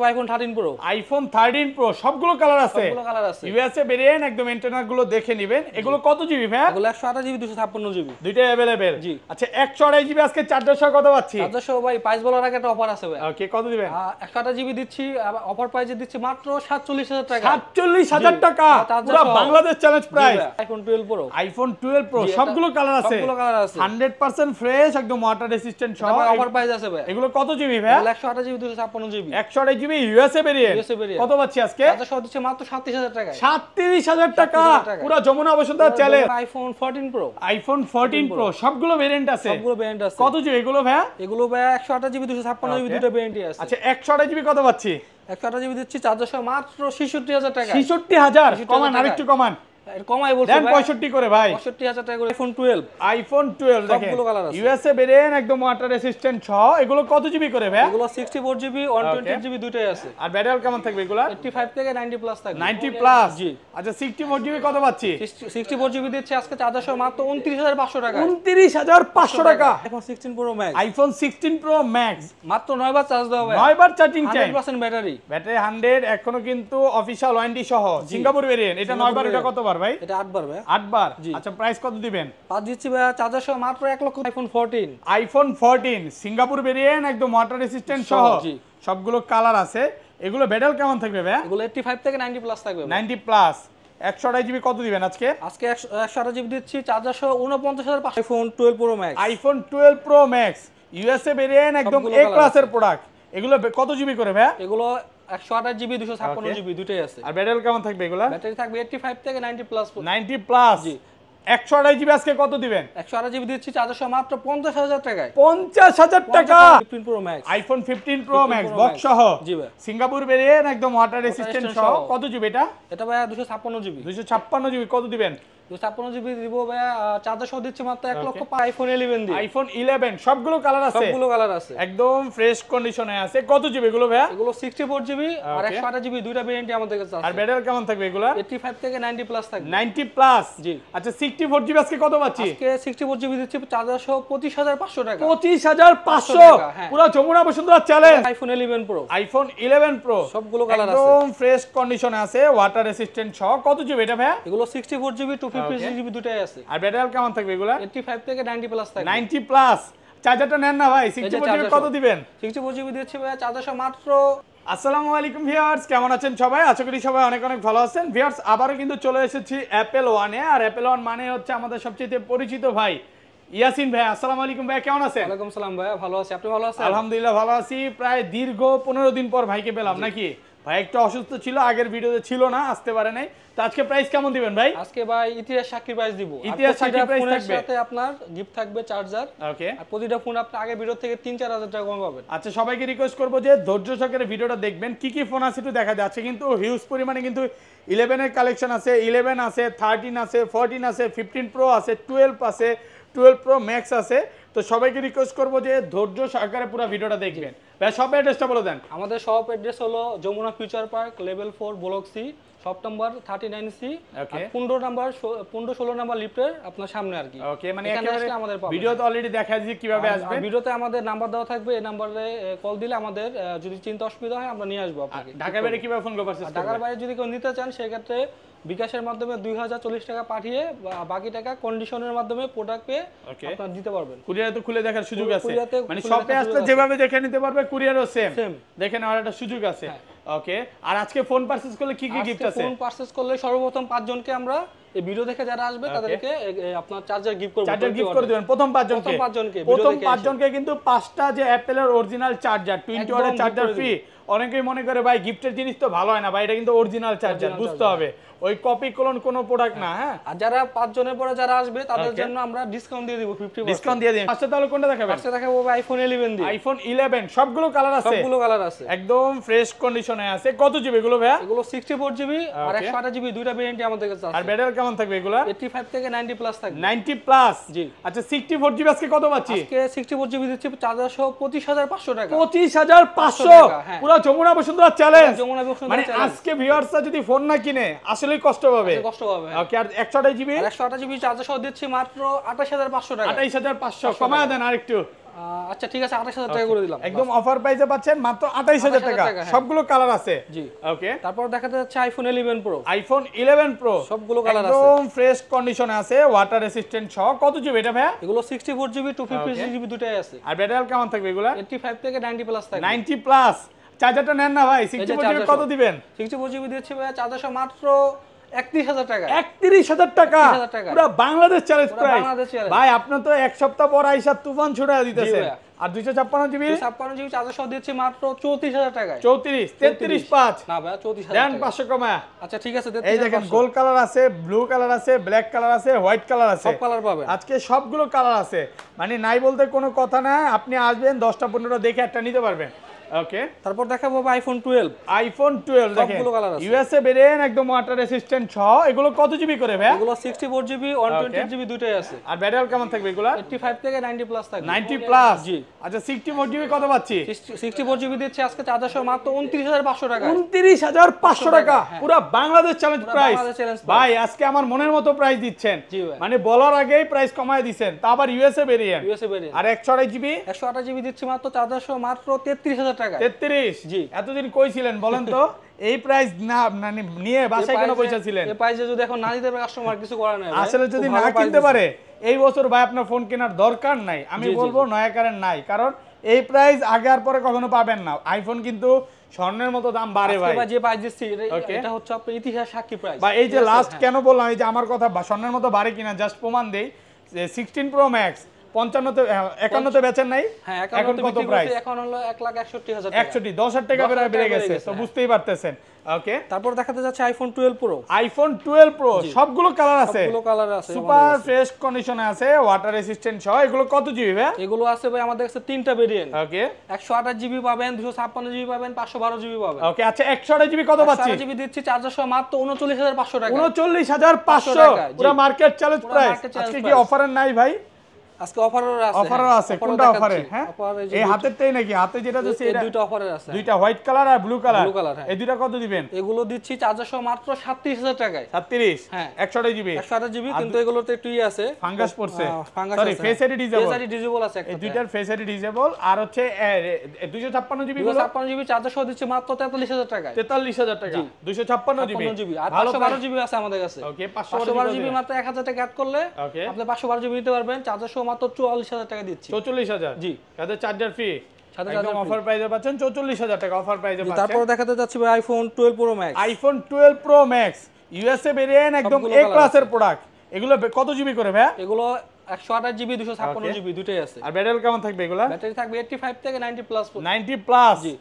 IPhone 13 pro. IPhone 13 pro সবগুলো colour আছে। সবগুলো কালার আছে। ইউএসএ ভেরিয়েন্ট একদম ইন্টারনাল গুলো দেখে নেবেন। এগুলো কত জিবি ভাই? এগুলো 128 জিবি 256 জিবি। দুইটা अवेलेबल। জি। আচ্ছা 128 জিবি আজকে চার্জার সহ কত পাচ্ছি? চার্জার সহ ভাই প্রাইস বলার আগে একটা অফার আছে ভাই। ওকে কত দিবেন? 128 জিবি দিচ্ছি, অফার প্রাইসে দিচ্ছি মাত্র 47000 টাকা। 47000 টাকা পুরো Bangladesh challenge price. IPhone 12 pro. IPhone 12 pro সবগুলো কালার আছে। সবগুলো কালার আছে। 100% ফ্রেশ একদম ওয়াটার রেসিস্ট্যান্ট সহ। অফার প্রাইস আছে ভাই। এগুলো কত জিবি ভাই? 128 GB 256 GB. 128 GB USA variant. কত পাচ্ছি আজকে? চার্জার সহ দিচ্ছি মাত্র 37000 টাকা। 37000 টাকা পুরো Jamuna Bashundhara challenge. IPhone 14 pro. IPhone 14 pro সবগুলো ভেরিয়েন্ট আছে। সবগুলো ভেরিয়েন্ট আছে। কত জিবি এগুলো ভাই? এগুলো ভাই 128 জিবি 256 জিবি দুটো ভেরিয়েন্টই আছে। আচ্ছা 128 জিবি কত পাচ্ছি? 128 জিবি দিচ্ছি চার্জার সহ মাত্র 66000 টাকা। 66000 কমান আরেকটু কমান। কমাই বলছি দেন ভাই 65 করে ভাই। 65000 টাকা করে আইফোন 12। আইফোন 12 দেখেন সবগুলো কালার আছে। ইউএসএ ভেরিয়েন্ট একদম ওয়াটার রেসিস্ট্যান্ট সহ। এগুলো কত জিবি করে ভাই? এগুলো 64 জিবি 128 জিবি দুটোই আছে। আর ব্যাটারি কেমন থাকবে এগুলা? 85 থেকে 90 প্লাস থাকবে। 90 প্লাস। জি। আচ্ছা 64 জিবি কত পাচ্ছি? 64 জিবি দিচ্ছি আজকে চার্জার সহ মাত্র 29500 টাকা। 29500 টাকা। IPhone 16 pro max. IPhone 16 pro max মাত্র 9 বার চার্জ দাও ভাই। 9 বার চার্জিং টাইম। 100% ব্যাটারি। ব্যাটারি 100 এখনো কিন্তু অফিশিয়াল ওয়ারেন্টি সহ। সিঙ্গাপুর ভেরিয়েন্ট এটা 9 বার, এটা কত বার ভাই? এটা 8 বার ভাই। 8 বার। আচ্ছা প্রাইস কত দিবেন? পাঁচ দিচ্ছি ভাই চার্জার সহ মাত্র 1 লক্ষ। আইফোন 14। আইফোন 14 সিঙ্গাপুর ভেরিয়েন্ট একদম ওয়াটার রেসিস্ট্যান্ট সহ। জি। সবগুলো কালার আছে। এগুলো ব্যাটারি কেমন থাকবে ভাই? এগুলো 85 থেকে 90 প্লাস থাকবে। 90 প্লাস। 128 জিবি কত দিবেন আজকে? আজকে 128 জিবি দিচ্ছি চার্জার সহ 49500। IPhone 12 pro max. IPhone 12 pro max USA variant একদম এ ক্লাসের প্রোডাক্ট। এগুলো কত জিবি করে ভাই? এগুলো 128 জিবি 256 জিবি দুটোই আছে। আর ব্যাটারি কেমন থাকবে এগুলো? ব্যাটারি থাকবে 85 থেকে 90 প্লাস। 90 প্লাস। জি। 128 জিবি আজকে কত দিবেন? 128 জিবি দিচ্ছি চার্জার সহ মাত্র 50000 টাকায়। 50000 টাকা। 15 pro max. IPhone 15 pro max box সহ। জি ভাই। সিঙ্গাপুর ভেরিয়েন্ট একদম ওয়াটার রেসিস্ট্যান্ট সহ। কত জিবি এটা? এটা ভাই 256 জিবি। 256 জিবি কত দিবেন? 256 জিবি দিব ভাই চার্জার সহ দিচ্ছি মাত্র 1 লক্ষ। আইফোন 11 দি। আইফোন 11 সবগুলো কালার আছে। সবগুলো কালার আছে। একদম ফ্রেশ কন্ডিশনে আছে। কত জিবি এগুলো ভাই? এগুলো 64 জিবি আর 128 জিবি দুইটা ভেরিয়েন্টই আমাদের কাছে আছে। আর ব্যাটারি কেমন থাকবে এগুলা? 85 থেকে 90 প্লাস থাকবে। 90 প্লাস। জি। আচ্ছা 64 জিবি আজকে কত পাচ্ছি? আজকে 64 জিবি দিচ্ছি চার্জার সহ 25500 টাকা। 25500 পুরো Jamuna Bashundhara challenge. IPhone 11 pro. IPhone 11 pro সবগুলো কালার আছে। একদম ফ্রেশ কন্ডিশনে আছে, ওয়াটার রেসিস্ট্যান্ট সহ। কত জিবি এটা ভাই? এগুলো 64 জিবি 256 জিবি দুটোই আছে। আর ব্যাটারি কেমন থাকবে এগুলা? 85 থেকে 90 প্লাস থাকবে। 90 প্লাস। চার্জারটা নেন না ভাই। 64 জিবি কত দিবেন? 64 জিবি দিচ্ছি ভাই চার্জার সহ মাত্র। আসসালামু আলাইকুম ভিউয়ার্স, কেমন আছেন সবাই? আশা করি সবাই অনেক অনেক ভালো আছেন। ভিউয়ার্স আবারও কিন্তু চলে এসেছি অ্যাপেল ওয়ানে। আর অ্যাপেল ওয়ান মানে হচ্ছে আমাদের সবচেয়ে পরিচিত ভাই ইয়াসিন ভাই। আসসালামু আলাইকুম ভাই, কেমন আছেন? ওয়ালাইকুম সালাম ভাই, ভালো আছি, আপনি ভালো আছেন? আলহামদুলিল্লাহ ভালো আছি। প্রায় দীর্ঘ 15 দিন পর ভাইকে পেলাম নাকি? ভাই একটু অসুস্থ ছিল, আগের ভিডিওতে ছিল না, আসতে পারে নাই। তো আজকে প্রাইস কেমন দিবেন ভাই? আজকে ভাই ইতিহাস সাক্ষী প্রাইস দিব। ইতিহাস সাক্ষী প্রাইস থাকবে। সাথে আপনার গিফট থাকবে চার্জার। ওকে। আর প্রতিটা ফোন আপনি আগের ভিডিও থেকে 3-4000 টাকা কম পাবেন। আচ্ছা সবাইকে রিকোয়েস্ট করব যে ধৈর্য সহকারে ভিডিওটা দেখবেন। কি কি ফোন আছে একটু দেখা যাচ্ছে, কিন্তু হিউজ পরিমাণে কিন্তু 11 এর কালেকশন আছে, 11 আছে, 13 আছে, 14 আছে, 15 প্রো আছে, 12 আছে, 12 প্রো ম্যাক্স আছে। তো সবাইকে রিকোয়েস্ট করব যে ধৈর্য সহকারে পুরো ভিডিওটা দেখবেন। ভাই শপ অ্যাড্রেসটা বলে দেন। আমাদের শপ অ্যাড্রেস হলো Jamuna future park level 4 block C, shop number 39C। Okay. 15 number লিফটের আপনার সামনে আর কি। ওকে, মানে এখানে একেবারে আসলে আমাদের পাবেন। ভিডিওতে অলরেডি দেখা দিয়েছি কিভাবে আসবে। ভিডিওতে আমাদের নাম্বার দেওয়া থাকবে, এই নম্বরে কল দিলে আমাদের যদি চিন্তা অসুবিধা হয় আমরা নিয়ে আসবো আপনাকে। ঢাকা বাইরে কিভাবে ফোন পারচেজ করবেন? ঢাকার বাইরে যদি কেউ নিতে চান সেক্ষেত্রে বিকাশের মাধ্যমে 2040 টাকা পাঠিয়ে বাকি টাকা কন্ডিশনের মাধ্যমে প্রোডাক্ট পেয়ে আপনারা দিতে পারবেন। কুরিয়ারে তো খুলে দেখার সুযোগ আছে, কুরিয়াতে মানে খুলে শপে দেখার আসলে সুযোগ আছে। যেভাবে দেখে নিতে পারবে কুরিয়ারও সেম সেম দেখে নেওয়ার একটা সুযোগ আছে। হ্যাঁ। ওকে। আর আজকে ফোন পারচেজ করলে কি কি গিফট আছে? ফোন পারচেজ করলে সর্বপ্রথম 5 জনকে আমরা এই ভিডিও দেখে যারা আসবে তাদেরকে আপনার চার্জার গিফট করব। চার্জার গিফট করে দিবেন প্রথম 5 জনকে। প্রথম 5 জনকে কিন্তু 5টা যে অ্যাপেলের অরিজিনাল চার্জার 20 ওয়াটের চার্জার ফ্রি। অনেকেই মনে করে ভাই গিফটের জিনিস তো ভালো হয় না, ভাই এটা কিন্তু অরিজিনাল চার্জার, বুঝতে হবে ওই কপি ক্লোন কোনো প্রোডাক্ট না। হ্যাঁ। আর যারা 5 জনের পরে যারা আসবে তাদের জন্য আমরা ডিসকাউন্ট দিয়ে দিব 50%। ডিসকাউন্ট দিয়ে দিন। আচ্ছা তাহলে কোনটা দেখাবেন? আজকে দেখাবো আইফোন 11 দিয়ে। আইফোন 11 সবগুলো কালার আছে। সবগুলো কালার আছে। একদম ফ্রেশ কন্ডিশনে আছে। কত জিবি এগুলো ভাই? এগুলো 64 জিবি আর 128 জিবি দুইটা ভেরিয়েন্টই আমাদের কাছে আছে। আর ব্যাটারি কেমন থাকবে এগুলা? 85 থেকে 90 প্লাস থাকবে। 90 প্লাস। জি। আচ্ছা 64 জিবি আজকে কত পাচ্ছি? আজকে 64 জিবি দিচ্ছি চার্জার সহ 25500 টাকা। 25500 পুরো যমুনা বসুন্ধরা চ্যালেঞ্জ। যমুনা বসুন্ধরা মানে চ্যালেঞ্জ। আজকে ভিউয়ার্সরা যদি ফোন না কিনে আসলেই কষ্ট পাবে। কষ্ট পাবে। ওকে। আর 128 জিবি? 128 জিবি চার্জার সহ দিচ্ছি মাত্র 28500 টাকা। 28500 কমায় দেন আরেকটু। আচ্ছা ঠিক আছে 28000 টাকা করে দিলাম একদম অফার প্রাইসে পাচ্ছেন মাত্র 28000 টাকা। হ্যাঁ। সবগুলো কালার আছে। জি ওকে, তারপর দেখাতে যাচ্ছে আইফোন 11 প্রো। আইফোন 11 প্রো সবগুলো কালার আছে, একদম ফ্রেশ কন্ডিশনে আছে, ওয়াটার রেসিস্ট্যান্ট সহ। কত জিবি এটা ভাই? এগুলো 64 জিবি 256 জিবি দুটাই আছে। আর ব্যাটারি কেমন থাকবে এগুলা? 85 থেকে 90 প্লাস থাকবে। 90 প্লাস। চার্জারটা নেন না ভাই, 64 জিবি কত দিবেন? 64 জিবি দিচ্ছে ভাই 400 মাত্র 31000 টাকা। 31000 টাকা 31000 টাকা পুরো Bangladesh challenge price. Bangladesh challenge ভাই আপনার তো এক সপ্তাহ পর আইসা তুফান ছুড়ে দিতেছে। ভাইয়া। আর 256 জিবি 256 জিবি 400 দিচ্ছে মাত্র 34000 টাকায়। 34 33 5 না ভাই 34000 দেন টাকা। 500 কমা। আচ্ছা ঠিক আছে এই দেখেন গোল্ড কালার আছে, ব্লু কালার আছে, ব্ল্যাক কালার আছে, হোয়াইট কালার আছে, সব কালার পাবেন আজকে সবগুলো কালার আছে। মানে নাই বলতে কোনো কথা না, আপনি আসবেন 10টা 15টা দেখে একটা নিতে পারবেন। ওকে, তারপর দেখাবো আইফোন 12। আইফোন 12 দেখেন সবগুলো কালার আছে। ইউএসএ ভেরিয়েন্ট একদম ওয়াটার রেসিস্ট্যান্ট সহ। এগুলো কত জিবি করে ভাই? এগুলো 64 জিবি 128 জিবি দুটাই আছে। আর ব্যাটারি কেমন থাকবে এগুলা? 85 থেকে 90 প্লাস থাকবে। 90 প্লাস। জি আচ্ছা 64 জিবি কত পাচ্ছি? 64 জিবি দিচ্ছে আজকে 400 মাত্র 29500 টাকা। 29500 টাকা হ্যাঁ। পুরো বাংলাদেশ চ্যালেঞ্জ পুরা প্রাইস। Bangladesh challenge price। ভাই আজকে আমার মনের মতো প্রাইস দিচ্ছেন, জি ভাই। মানে বলার আগেই প্রাইস কমায় দিবেন, তা আবার ইউএসএ ভেরিয়েন্ট। ইউএসএ ভেরিয়েন্ট আর 128 জিবি 128 জিবি দিচ্ছে মাত্র 400 মাত্র 33000 টাকা। 33। জি। এতদিন কইছিলেন বলেন তো? এই প্রাইস না মানে নিয়ে বাসায় কেন পয়সা ছিলেন? এই প্রাইসে যদি এখন না দিতে পারে কাস্টমার কিছু করার নাই ভাই। আসলে যদি খুব না ভালো price কিনতে দিচ্ছে। পারে এই বছর ভাই আপনার ফোন কেনার দরকার নাই। আমি জি, জি, বলবো নয়া কারেন্ট নাই, কারণ এই প্রাইস আগে আর পরে কখনো পাবেন না। আইফোন কিন্তু স্বর্ণের মতো দাম বাড়ে আজকে ভাই। ভাই যে প্রাইস দিচ্ছি Okay. এটা হচ্ছে আপনার ইতিহাস সাক্ষী প্রাইস। বা এই যে লাস্ট হ্যাঁ। কেন বললাম, এই যে আমার কথা স্বর্ণের মতো বাড়ে কিনা জাস্ট প্রমাণ দেই যে 16 প্রো ম্যাক্স 55 51 বেচেন নাই, হ্যাঁ এখন কত প্রাইস? এখন হলো 1,61,000 টাকা। 61 10,000 টাকা 10,000 বেড়ে টাকা গেছে, বেড়ে তো গেছে, বুঝতেই পারতেছেন। ওকে, তারপর দেখাতে যাচ্ছে আইফোন 12 প্রো। আইফোন 12 প্রো সবগুলো কালার আছে, সবগুলো কালার আছে, সুপার ফ্রেশ কন্ডিশনে আছে, ওয়াটার রেসিস্ট্যান্ট সহ। এগুলো কত জিবি ভাই? এগুলো আছে ভাই আমাদের কাছে তিনটা ভেরিয়েন্ট। ওকে 128 জিবি পাবেন, 256 জিবি পাবেন, 512 জিবি পাবেন। ওকে, আচ্ছা 128 জিবি কত পাচ্ছি? 128 জিবি দিচ্ছি 400 মাত্র 39500 টাকা। 39500 টাকা, জি। পুরো মার্কেট চ্যালেঞ্জ পুরো প্রাইস। market challenge আজকে কি price। অফারের নাই ভাই? আজকে অফারও আছে। অফারও আছে, কোনটা অফারে? হ্যাঁ এই হাতেরটাই নাকি? হাতে যেটা দিচ্ছি এই এটা দুটো অফারের আছে। দুইটা হোয়াইট কালার আর ব্লু কালার। Blue color, হ্যাঁ। এই দুইটা কত দিবেন? এগুলো দিচ্ছি 400 মাত্র 37000 টাকায়। 37 হ্যাঁ। 128 জিবি 128 জিবি, কিন্তু এগুলোতে একটু আছে, ফাঙ্গাস পড়ছে। ফাঙ্গাস সরি, আছে। Face ID disable. Face ID disable আছে একটা। এই দুইটার ফেস আইডি ডিসেবল। আর হচ্ছে 256 জিবি গুলো 256 জিবি 400 দিচ্ছে মাত্র 43000 টাকায়। 43000 টাকা। 256 জিবি 56 জিবি আর ভালো 512 জিবি আছে আমাদের কাছে। ওকে 512 জিবি মাত্র 1000 টাকা অ্যাড করলে ওকে আপনি 512 জিবি নিতে পারবেন। 400 মাত্র 44000 টাকা দিচ্ছি। 44000 জি। সাথে চার্জার ফ্রি, সাথে একদম charger অফার প্রাইসে পাচ্ছেন 44000 টাকা অফার প্রাইসে পাচ্ছেন। তারপর দেখাতে যাচ্ছি ভাই iPhone 12 pro max. IPhone 12 pro max USA variant একদম সবগুলো এ colour ক্লাসের আছে। প্রোডাক্ট। এগুলো কত জিবি করে ভাই? এগুলো 128 জিবি 256 জিবি দুটোই আছে। আর ব্যাটারি কেমন থাকবে এগুলা? ব্যাটারি থাকবে 85 থেকে 90 প্লাস। 90 প্লাস। জি।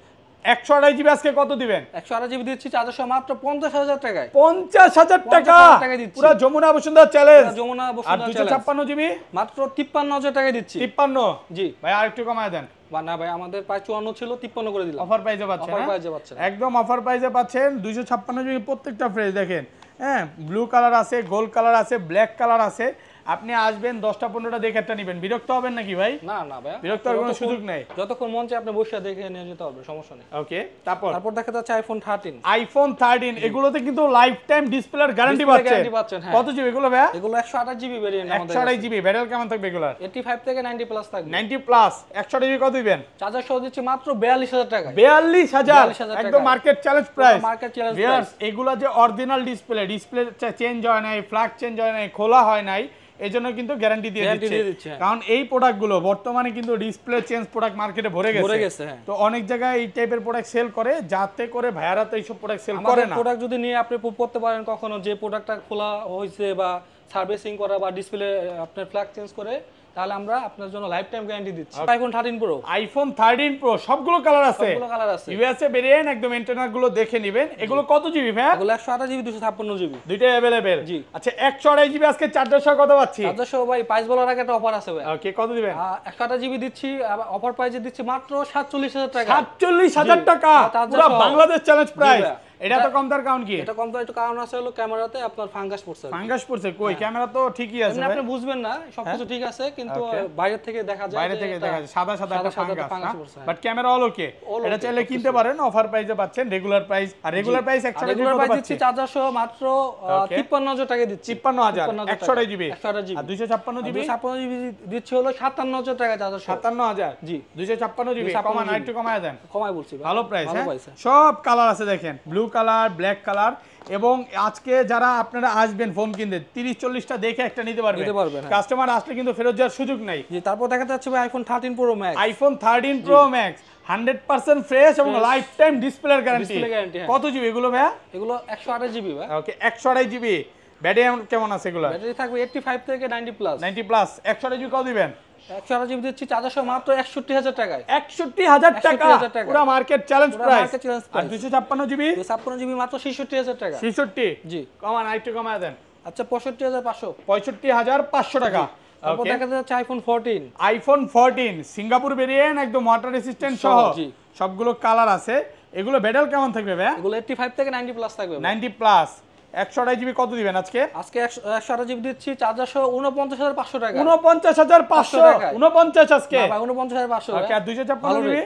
128 জিবি আজকে কত দিবেন? 128 জিবি দিচ্ছি 400 মাত্র 50000 টাকায়। 50000 টাকা 50,000 টাকা দিচ্ছি। পুরো যমুনা বসুন্ধরা চ্যালেঞ্জ। পুরো যমুনা আর বসুন্ধরা 256 জিবি মাত্র 53000 টাকা দিচ্ছি। 53। জি ভাই আরেকটু কমায় দেন। বা না ভাই আমাদের প্রায় 54 ছিল, 53 করে দিলাম। অফার প্রাইসে পাচ্ছেন। অফার হ্যাঁ? প্রাইসে পাচ্ছেন। একদম অফার প্রাইসে পাচ্ছেন। 256 জিবি প্রত্যেকটা ফ্রেশ দেখেন। হ্যাঁ, ব্লু কালার আছে, গোল্ড কালার আছে, ব্ল্যাক কালার আছে। আপনি আসবেন 10টা 15টা দেখে একটা নেবেন, বিরক্ত হবেন নাকি ভাই? না না ভাই, বিরক্ত হওয়ার কোনো সুযোগ নেই। যতক্ষণ মন চায় আপনি বসে দেখে নিয়ে যেতে পারবেন, সমস্যা নেই। ওকে, তারপর দেখা যাচ্ছে আইফোন 13। আইফোন 13 এগুলোতে কিন্তু লাইফ টাইম ডিসপ্লের গ্যারান্টি Display পাচ্ছেন। guarantee পাচ্ছেন, হ্যাঁ। কত জিবি এগুলো ভাই? এগুলো 128 জিবি ভেরিয়েন্ট আমাদের 128 জিবি ব্যাটারি কেমন থাকবে এগুলার? 85 থেকে 90 প্লাস থাকবে। 90 প্লাস। 128 জিবি কত দিবেন? চার্জার সহ দিচ্ছি মাত্র 42000 টাকা। 42000 একদম market challenge price. Market challenge viewers এগুলা যে অরিজিনাল ডিসপ্লে চেঞ্জ হয় নাই, ফ্ল্যাগ চেঞ্জ হয় নাই, খোলা হয় নাই, এজন্য কিন্তু গ্যারান্টি দিয়ে দিচ্ছে। কারণ এই প্রোডাক্টগুলো বর্তমানে কিন্তু ডিসপ্লে চেঞ্জ প্রোডাক্ট মার্কেটে ভরে গেছে। হ্যাঁ। তো অনেক জায়গায় এই টাইপের প্রোডাক্ট সেল করে, যাতে করে ভাইয়ারা তো এইসব প্রোডাক্ট সেল করে না। প্রোডাক্ট যদি নিয়ে আপনি প্রুভ করতে পারেন কখনো যে প্রোডাক্টটা খোলা হয়েছে বা সার্ভিসিং করা বা ডিসপ্লে আপনার ফ্ল্যাগ চেঞ্জ করে, তাহলে আমরা আপনার জন্য লাইফ টাইম গ্যারান্টি দিচ্ছি। IPhone 13 pro. আইফোন 13 প্রো সবগুলো কালার আছে। সবগুলো কালার আছে। ইউএসএ ভেরিয়েন্ট একদম ইন্টারনাল গুলো দেখে নেবেন। এগুলো কত জিবি ভাই? এগুলো 128 জিবি 256 জিবি দুইটাই अवेलेबल। জি। আচ্ছা 128 জিবি আজকে 400 কত পাচ্ছি? 400 ভাই প্রাইস বলার আগে একটা অফার আছে ভাই। ওকে, কত দিবেন? 128 জিবি দিচ্ছি, অফার প্রাইসে দিচ্ছি মাত্র 47000 টাকা। 47000 টাকা তার পুরো বাংলাদেশ চ্যালেঞ্জ প্রাইস। এটা তো কম তার কারণ কি? এটা কম তো একটু কারণ আছে হলো ক্যামেরাতে আপনার ফাঙ্গাস পড়ছে। ফাঙ্গাস পড়ছে কই? ক্যামেরা তো ঠিকই আছে ভাই। আপনি বুঝবেন না সবকিছু ঠিক আছে কিন্তু বাইরে থেকে দেখা যায় বাইরে থেকে দেখা যায় সাদা সাদা একটা ফাঙ্গাস পড়ছে। বাট ক্যামেরা অল ওকে। এটা চাইলে কিনতে পারেন, অফার প্রাইসে পাচ্ছেন, রেগুলার প্রাইস। আর রেগুলার প্রাইস 100 রেগুলার প্রাইস দিচ্ছি চার্জার সহ মাত্র 53000 টাকা দিচ্ছি। 53000 128 জিবি। 128 জিবি। আর 256 জিবি 256 জিবি দিচ্ছি হলো 57000 টাকা চার্জার সহ। 57000 জি 256 জিবি কমান আর একটু কমায় দেন। কমাই বলছি ভাই। ভালো প্রাইস। ভালো হ্যাঁ প্রাইস। সব কালার আছে দেখেন, ব্লু কালার, ব্ল্যাক কালার। এবং আজকে যারা আপনারা আসবেন ফোন কিনতে 30-40টা দেখে একটা নিতে পারবেন। কাস্টমার আসলে কিন্তু ফেরত যাওয়ার সুযোগ নাই। জি তারপর দেখা যাচ্ছে ভাই iPhone 13 pro max. IPhone 13 pro max 100% fresh এবং লাইফ টাইম ডিসপ্লের গ্যারান্টি। কত জিবি এগুলো ভাইয়া? এগুলো 128 জিবি ভাই। ওকে 128 জিবি। ব্যাটারি কেমন আছে এগুলো? ব্যাটারি থাকবে 85 থেকে 90 প্লাস। 90 প্লাস। 128 জিবি কত দিবেন? 128 জিবি দিচ্ছি চার্জার সহ মাত্র 61000 টাকায়। 61000 টাকা। 61000 টাকা। পুরো market challenge price. Market challenge আর প্রাইস। 256 জিবি? 256 জিবি মাত্র 66000 টাকা। 66? জি। কমান আরেকটু কমায় দেন। আচ্ছা 65500। 65500 টাকা। তারপর দেখা যাচ্ছে আইফোন 14। আইফোন 14 সিঙ্গাপুর ভেরিয়েন্ট একদম ওয়াটার রেসিস্ট্যান্ট সহ। জি। সবগুলো কালার আছে। এগুলো ব্যাটাল কেমন থাকবে ভাই? এগুলো 85 থেকে 90 প্লাস থাকবে। 90 প্লাস। 128 জিবি কত দিবেন আজকে? আজকে 128 জিবি দিচ্ছি চার্জার সহ 49500 টাকা। 49500 49 আজকে। না ভাই 49500। ওকে আর 256 জিবি?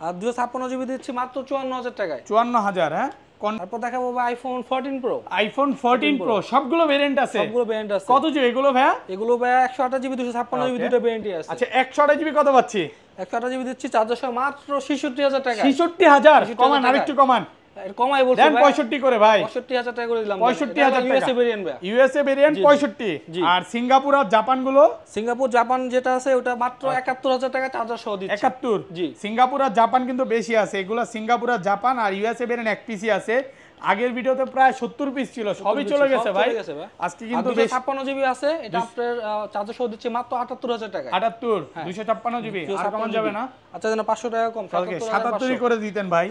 আর 256 জিবি দিচ্ছি মাত্র 54000 টাকায়। 54000 হ্যাঁ। তারপর দেখাবো ভাই আইফোন 14 প্রো। আইফোন 14 প্রো সবগুলো ভেরিয়েন্ট আছে। সবগুলো ভেরিয়েন্ট আছে। কত জিবি এগুলো ভাই? এগুলো ভাই 128 জিবি 256 জিবি দুটো ভেরিয়েন্টই আছে। আচ্ছা 128 জিবি কত পাচ্ছি? 128 জিবি দিচ্ছি চার্জার সহ মাত্র 66000 টাকা। 66000 কমান আরেকটু কমান। এর কমাই বলছি দেন ভাই। 65 করে ভাই। 65000 টাকা করে দিলাম। 65000 টাকা ইউএসএ ভেরিয়েন্ট ভাই। USA variant 65। আর সিঙ্গাপুর আর জাপান গুলো? সিঙ্গাপুর জাপান যেটা আছে ওটা মাত্র 71000 টাকা চার্জার সহ দিচ্ছি। 71? জি। সিঙ্গাপুর আর জাপান কিন্তু বেশি আছে। এগুলো সিঙ্গাপুর আর জাপান। আর ইউএসএ ভেরিয়েন্ট এক পিসি আছে। আগের ভিডিওতে প্রায় 70 পিস ছিল, সবই চলে গেছে ভাই। আজকে কিন্তু 256 জিবি আছে, এটা আপনার চার্জার সহ দিচ্ছি মাত্র 78000 টাকা। 78 256 জিবি আর কমান যাবে না? আচ্ছা যেন 500 টাকা কম। 77 করে দিতেন ভাই।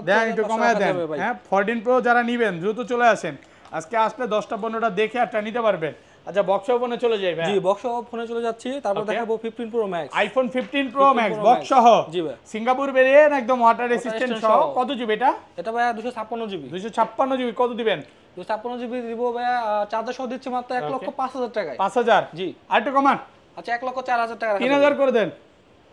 দেন একটু কমায় দেন। হ্যাঁ 14 প্রো যারা নেবেন দ্রুত চলে আসেন। আজকে আসলে 10টা 15টা দেখে একটা নিতে পারবেন। আচ্ছা বক্স ফোনে চলে যাই ভাই। জি বক্স ফোনে চলে যাচ্ছি। তারপর দেখাবো 15 pro max. IPhone 15 pro max box সহ। জি ভাই। সিঙ্গাপুর ভেরিয়েন্ট একদম ওয়াটার রেসিস্ট্যান্ট সহ। কত জিবি এটা? এটা ভাই 256 জিবি। 256 জিবি কত দিবেন? 256 জিবি দিব ভাই চার্জার সহ দিচ্ছি মাত্র 1,05,000 টাকায়। 5000? জি। আর একটু কমান। আচ্ছা 1,04,000 টাকা। 3000 করে দেন।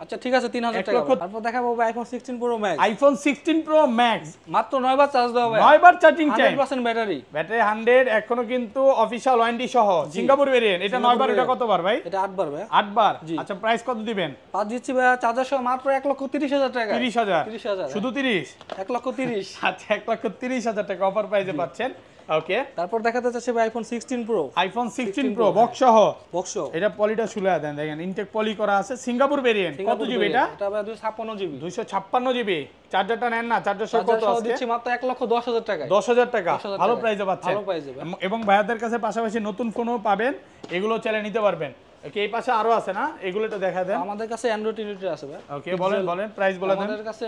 আচ্ছা ঠিক আছে 3000 টাকা। তারপর দেখাবো ভাই iPhone 16 pro max. IPhone 16 pro max মাত্র 9 বার চার্জ দেওয়া ভাই। 9 বার চার্জিং টাইম। 100% ব্যাটারি। ব্যাটারি 100 এখনো কিন্তু অফিশিয়াল ওয়ারেন্টি সহ। সিঙ্গাপুর ভেরিয়েন্ট এটা 9 বার, এটা কত বার ভাই? এটা 8 বার ভাই। 8 বার। আচ্ছা প্রাইস কত দিবেন? পাঁচ দিচ্ছি ভাই চার্জার সহ মাত্র 1,30,000 টাকা। 30000 শুধু 30? 1,30,000। আচ্ছা 1,30,000 টাকা অফার প্রাইসে পাচ্ছেন। ওকে তারপর দেখাতে চাচ্ছি ভাই iPhone 16 pro. IPhone 16 pro box সহ। বক্স এটা পলিটা শুলে দেন, দেখেন ইনটেক পলি করা আছে। সিঙ্গাপুর ভেরিয়েন্ট কত জিবি এটা? এটা ভাই 256 জিবি। 256 জিবি। চার্জারটা নেন না, চার্জার সহ কত আছে? দিচ্ছি মাত্র 1,10,000 টাকা। 10,000 টাকা ভালো প্রাইসে পাচ্ছেন। ভালো প্রাইসে ভাই। এবং ভাইয়াদের কাছে পাশাপাশি নতুন ফোনও পাবেন, এগুলো চাইলে নিতে পারবেন। ওকে এই পাশে আরো আছে না, এগুলো তো দেখা দেন। আমাদের কাছে অ্যান্ড্রয়েড টিভিটি আছে ভাই। ওকে বলেন প্রাইস বলে দেন। আমাদের কাছে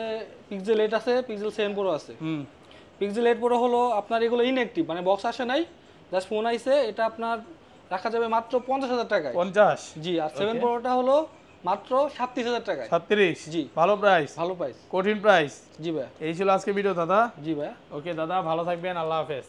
পিক্সেল 8 আছে, পিক্সেল 7 প্রো আছে। পিক্সেল 8 প্রো হলো আপনার এগুলো ইনঅ্যাকটিভ, মানে বক্স আসে নাই, জাস্ট ফোন আইছে। এটা আপনার রাখা যাবে মাত্র 50,000 টাকায়। 50? জি। আর 7 প্রোটা হলো মাত্র 37,000 টাকায়। 37? জি। ভালো প্রাইস। ভালো প্রাইস। কঠিন প্রাইস। জি ভাই। এই ছিল আজকে ভিডিও দাদা। জি ভাই। ওকে দাদা ভালো থাকবেন, আল্লাহ হাফেজ।